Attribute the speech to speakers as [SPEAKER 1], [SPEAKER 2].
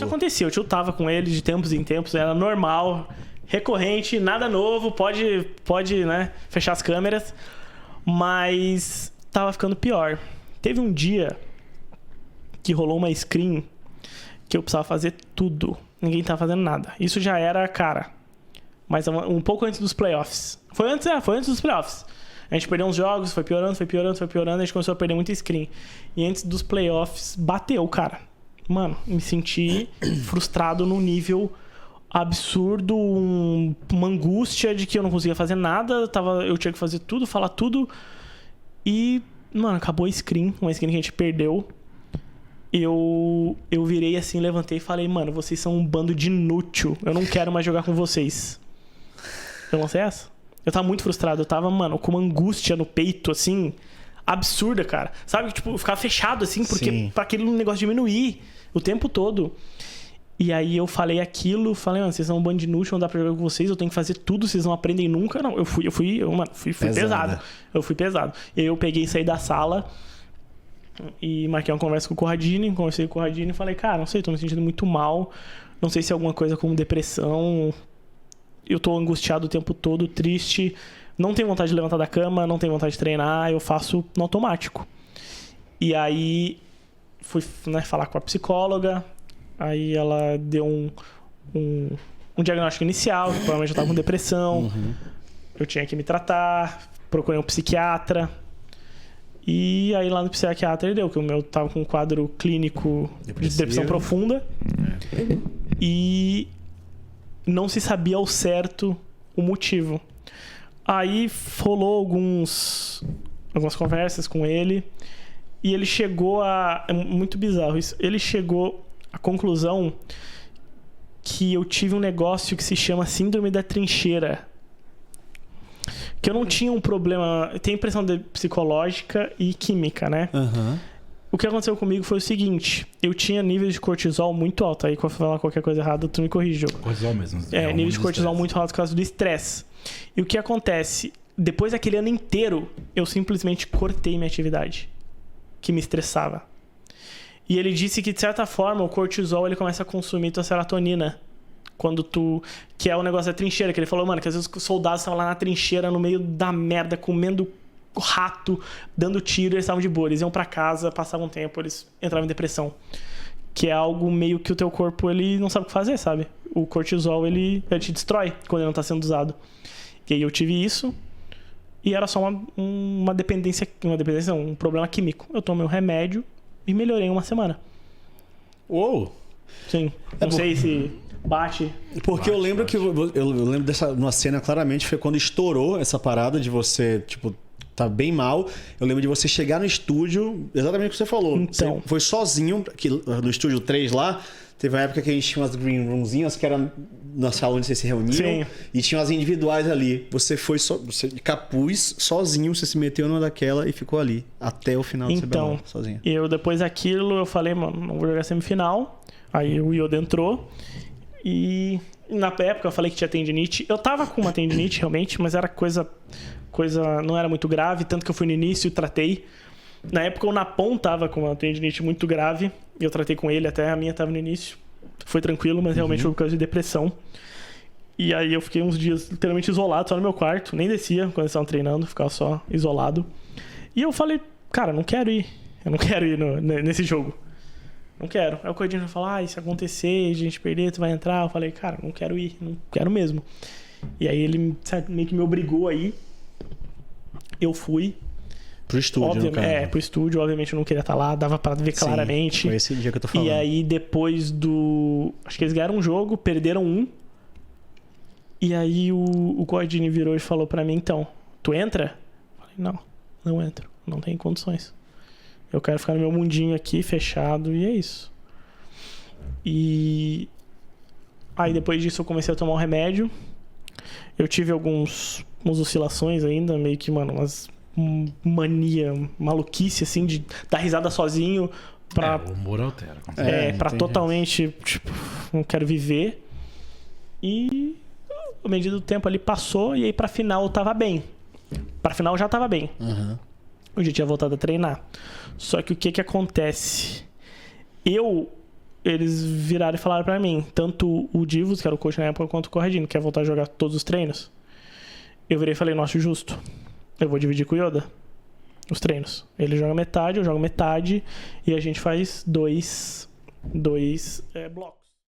[SPEAKER 1] Isso acontecia, eu tiltava com ele de tempos em tempos, era normal, recorrente, nada novo, pode, né, fechar as câmeras, mas tava ficando pior. Teve um dia que rolou uma screen que eu precisava fazer tudo, ninguém tava fazendo nada. Isso já era, cara, mas um pouco antes dos playoffs. Foi antes dos playoffs. A gente perdeu uns jogos, foi piorando, a gente começou a perder muita screen. E antes dos playoffs, bateu, cara. Mano, me senti frustrado num nível absurdo, uma angústia de que eu não conseguia fazer nada, eu tinha que fazer tudo, falar tudo. E, mano, acabou a screen, uma screen que a gente perdeu. Eu virei assim, levantei e falei, mano, vocês são um bando de inútil, eu não quero mais jogar com vocês. Eu lancei essa. Eu tava muito frustrado, eu tava, mano, com uma angústia no peito, assim, absurda, cara. Sabe, tipo, eu ficava fechado, assim, porque pra aquele negócio diminuir o tempo todo. E aí eu falei aquilo, mano, vocês são um bando de inútil, não dá pra jogar com vocês, eu tenho que fazer tudo, vocês não aprendem nunca. Não, eu fui pesado. Eu fui pesado. E aí eu peguei e saí da sala e marquei uma conversa com o Corradini, conversei com o Corradini e falei, cara, não sei, tô me sentindo muito mal, não sei se é alguma coisa como depressão, eu tô angustiado o tempo todo, triste, não tenho vontade de levantar da cama, não tenho vontade de treinar, eu faço no automático. E aí fui, né, falar com a psicóloga, aí ela deu um diagnóstico inicial, que provavelmente eu tava com depressão, eu tinha que me tratar, procurei um psiquiatra, e aí lá no psiquiatra ele deu que o meu tava com um quadro clínico de depressão profunda, e não se sabia ao certo o motivo. Aí rolou algumas conversas com ele e ele chegou a... É muito bizarro isso. Ele chegou à conclusão que eu tive um negócio que se chama síndrome da trincheira. Que eu não tinha um problema... Tem impressão psicológica e química, né? O que aconteceu comigo foi o seguinte, eu tinha níveis de cortisol muito alto, aí quando eu falar qualquer coisa errada, tu me corrige, Diogo.
[SPEAKER 2] Cortisol mesmo.
[SPEAKER 1] Nível de cortisol muito alto por causa do estresse. E o que acontece? Depois daquele ano inteiro, eu simplesmente cortei minha atividade, que me estressava. E ele disse que, de certa forma, o cortisol ele começa a consumir tua serotonina. Quando que é o negócio da trincheira, que ele falou, mano, que às vezes os soldados estavam lá na trincheira, no meio da merda, comendo rato, dando tiro, eles estavam de boa, eles iam pra casa, passavam um tempo, eles entravam em depressão, que é algo meio que o teu corpo ele não sabe o que fazer, sabe? O cortisol ele te destrói quando ele não tá sendo usado. E aí eu tive isso e era só uma dependência, não, um problema químico. Eu tomei um remédio e melhorei em uma semana.
[SPEAKER 2] Uou!
[SPEAKER 1] Sim, não sei se bate.
[SPEAKER 3] Porque eu lembro que eu lembro dessa uma cena claramente, foi quando estourou essa parada de você, tipo, tá bem mal. Eu lembro de você chegar no estúdio, exatamente o que você falou.
[SPEAKER 1] Então.
[SPEAKER 3] Você foi sozinho, no estúdio 3 lá, teve uma época que a gente tinha umas green roomzinhas que era na sala onde vocês se reuniam.
[SPEAKER 1] Sim.
[SPEAKER 3] E tinha as individuais ali. Você foi você de capuz, sozinho, você se meteu numa daquela e ficou ali até o final do CBLOL, sozinho.
[SPEAKER 1] Eu depois daquilo, eu falei, mano, não vou jogar semifinal. Aí o Yoda entrou e na época eu falei que tinha tendinite. Eu tava com uma tendinite realmente, mas era coisa não era muito grave, tanto que eu fui no início e tratei. Na época o Napon tava com uma tendinite muito grave e eu tratei com ele, até a minha tava no início. Foi tranquilo, mas realmente foi por causa de depressão. E aí eu fiquei uns dias literalmente isolado, só no meu quarto, nem descia quando eles estavam treinando, ficava só isolado. E eu falei, cara, não quero ir. Eu não quero ir nesse jogo. Não quero. Aí o Corradini falou, se acontecer, a gente perder, tu vai entrar. Eu falei, cara, não quero ir, não quero mesmo. E aí ele meio que me obrigou a ir. Eu fui.
[SPEAKER 3] Pro estúdio,
[SPEAKER 1] pro estúdio, obviamente eu não queria estar lá, dava pra ver claramente.
[SPEAKER 3] Foi esse dia que eu tô falando.
[SPEAKER 1] E aí depois acho que eles ganharam um jogo, perderam um. E aí o Corradini virou e falou pra mim, então, tu entra? Eu falei, não entro, não tenho condições. Eu quero ficar no meu mundinho aqui, fechado, e é isso. E aí depois disso eu comecei a tomar um remédio. Eu tive umas oscilações ainda, meio que, mano, umas mania, maluquice, assim, de dar risada sozinho pra...
[SPEAKER 2] o humor altera.
[SPEAKER 1] Pra totalmente, tipo, não quero viver. E à medida do tempo ali passou, e aí pra final eu tava bem. Pra final eu já tava bem. Eu já tinha voltado a treinar. Só que o que acontece? Eu eles viraram e falaram pra mim, tanto o Divos, que era o coach na época, quanto o Corradino, que quer voltar a jogar todos os treinos. Eu virei e falei, não acho justo. Eu vou dividir com o Yoda os treinos. Ele joga metade, eu jogo metade, e a gente faz dois blocos.